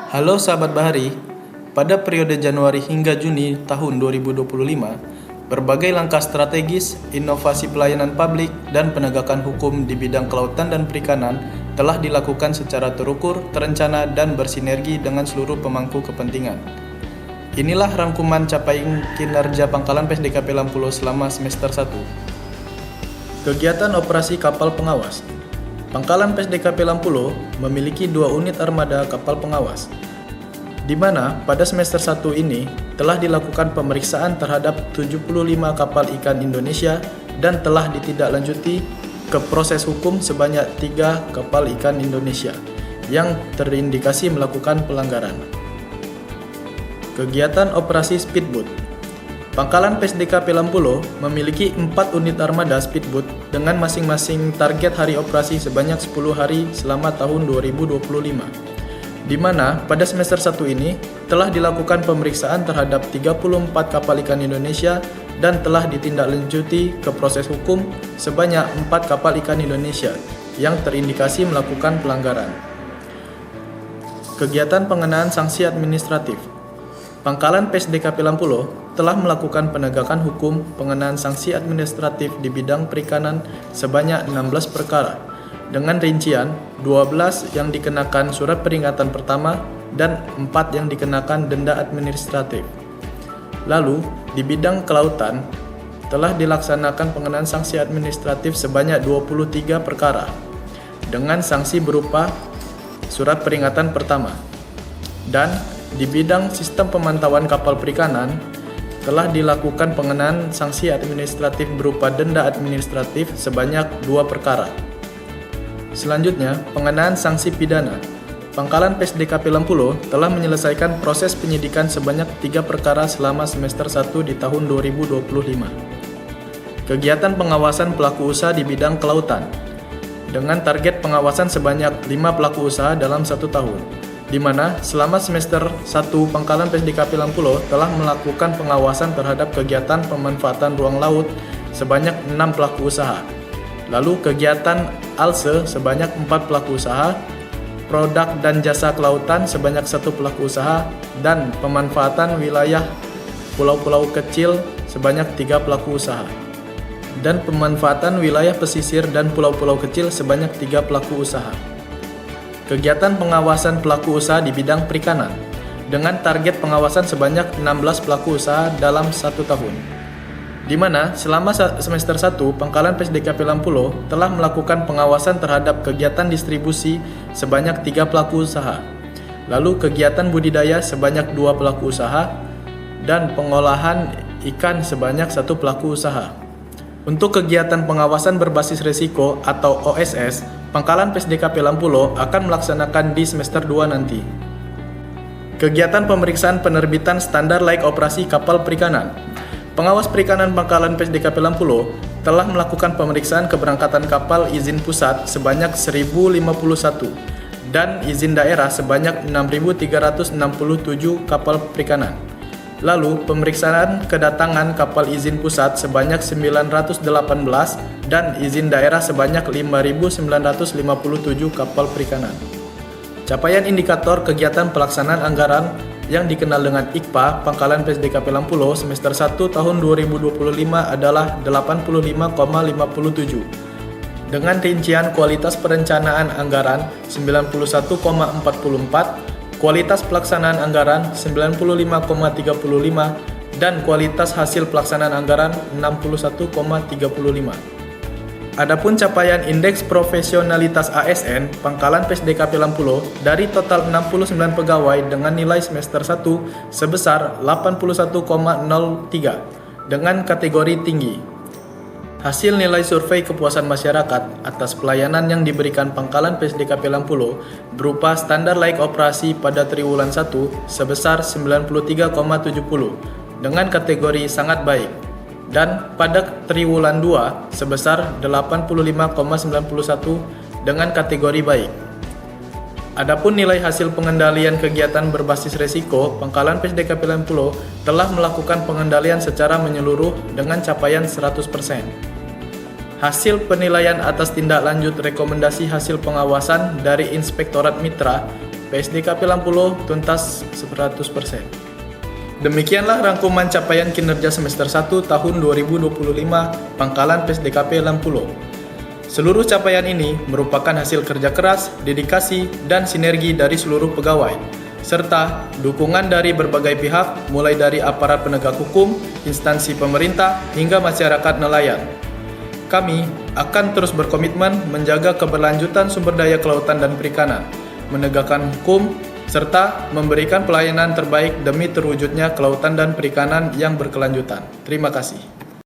Halo sahabat Bahari, pada periode Januari hingga Juni tahun 2025, berbagai langkah strategis, inovasi pelayanan publik, dan penegakan hukum di bidang kelautan dan perikanan telah dilakukan secara terukur, terencana, dan bersinergi dengan seluruh pemangku kepentingan. Inilah rangkuman capaian kinerja Pangkalan PSDKP Lampulo selama semester 1. Kegiatan operasi kapal pengawas. Pangkalan PSDKP Lampulo memiliki 2 unit armada kapal pengawas, di mana pada semester 1 ini telah dilakukan pemeriksaan terhadap 75 kapal ikan Indonesia dan telah ditindaklanjuti ke proses hukum sebanyak 3 kapal ikan Indonesia yang terindikasi melakukan pelanggaran. Kegiatan operasi speedboat. Pangkalan PSDKP Lampulo memiliki 4 unit armada speedboat dengan masing-masing target hari operasi sebanyak 10 hari selama tahun 2025, di mana pada semester 1 ini telah dilakukan pemeriksaan terhadap 34 kapal ikan Indonesia dan telah ditindaklanjuti ke proses hukum sebanyak 4 kapal ikan Indonesia yang terindikasi melakukan pelanggaran. Kegiatan pengenaan sanksi administratif. Pangkalan PSDKP Lampulo telah melakukan penegakan hukum pengenaan sanksi administratif di bidang perikanan sebanyak 16 perkara, dengan rincian 12 yang dikenakan surat peringatan pertama dan 4 yang dikenakan denda administratif. Lalu, di bidang kelautan, telah dilaksanakan pengenaan sanksi administratif sebanyak 23 perkara, dengan sanksi berupa surat peringatan pertama. Dan di bidang sistem pemantauan kapal perikanan, telah dilakukan pengenaan sanksi administratif berupa denda administratif sebanyak 2 perkara. Selanjutnya, pengenaan sanksi pidana. Pangkalan PSDKP Lampulo telah menyelesaikan proses penyidikan sebanyak 3 perkara selama semester 1 di tahun 2025. Kegiatan pengawasan pelaku usaha di bidang kelautan, dengan target pengawasan sebanyak 5 pelaku usaha dalam 1 tahun, di mana selama semester 1 Pangkalan PSDKP Lampulo telah melakukan pengawasan terhadap kegiatan pemanfaatan ruang laut sebanyak 6 pelaku usaha. Lalu kegiatan ALSE sebanyak 4 pelaku usaha, produk dan jasa kelautan sebanyak 1 pelaku usaha, dan pemanfaatan wilayah pulau-pulau kecil sebanyak 3 pelaku usaha, dan pemanfaatan wilayah pesisir dan pulau-pulau kecil sebanyak 3 pelaku usaha. Kegiatan pengawasan pelaku usaha di bidang perikanan, dengan target pengawasan sebanyak 16 pelaku usaha dalam 1 tahun, di mana selama semester 1 Pangkalan PSDKP Lampulo telah melakukan pengawasan terhadap kegiatan distribusi sebanyak 3 pelaku usaha, lalu kegiatan budidaya sebanyak 2 pelaku usaha, dan pengolahan ikan sebanyak 1 pelaku usaha. Untuk kegiatan pengawasan berbasis risiko atau OSS, Pangkalan PSDKP Lampulo akan melaksanakan di semester 2 nanti. Kegiatan pemeriksaan penerbitan standar layak operasi kapal perikanan. Pengawas perikanan Pangkalan PSDKP Lampulo telah melakukan pemeriksaan keberangkatan kapal izin pusat sebanyak 1051 dan izin daerah sebanyak 6.367 kapal perikanan. Lalu, pemeriksaan kedatangan kapal izin pusat sebanyak 918 dan izin daerah sebanyak 5.957 kapal perikanan. Capaian indikator kegiatan pelaksanaan anggaran yang dikenal dengan IKPA Pangkalan PSDKP Lampulo semester 1 tahun 2025 adalah 85,57 dengan rincian kualitas perencanaan anggaran 91,44, kualitas pelaksanaan anggaran 95,35 dan kualitas hasil pelaksanaan anggaran 61,35. Adapun capaian indeks profesionalitas ASN Pangkalan PSDKP Lampulo dari total 69 pegawai dengan nilai semester 1 sebesar 81,03 dengan kategori tinggi. Hasil nilai survei kepuasan masyarakat atas pelayanan yang diberikan Pangkalan PSDKP Lampulo berupa standar layak operasi pada triwulan 1 sebesar 93,70 dengan kategori sangat baik, dan pada triwulan 2 sebesar 85,91 dengan kategori baik. Adapun nilai hasil pengendalian kegiatan berbasis risiko, Pangkalan PSDKP Lampulo telah melakukan pengendalian secara menyeluruh dengan capaian 100%. Hasil penilaian atas tindak lanjut rekomendasi hasil pengawasan dari Inspektorat Mitra PSDKP Lampulo tuntas 100%. Demikianlah rangkuman capaian kinerja semester 1 tahun 2025 Pangkalan PSDKP Lampulo. Seluruh capaian ini merupakan hasil kerja keras, dedikasi, dan sinergi dari seluruh pegawai, serta dukungan dari berbagai pihak mulai dari aparat penegak hukum, instansi pemerintah, hingga masyarakat nelayan. Kami akan terus berkomitmen menjaga keberlanjutan sumber daya kelautan dan perikanan, menegakkan hukum, serta memberikan pelayanan terbaik demi terwujudnya kelautan dan perikanan yang berkelanjutan. Terima kasih.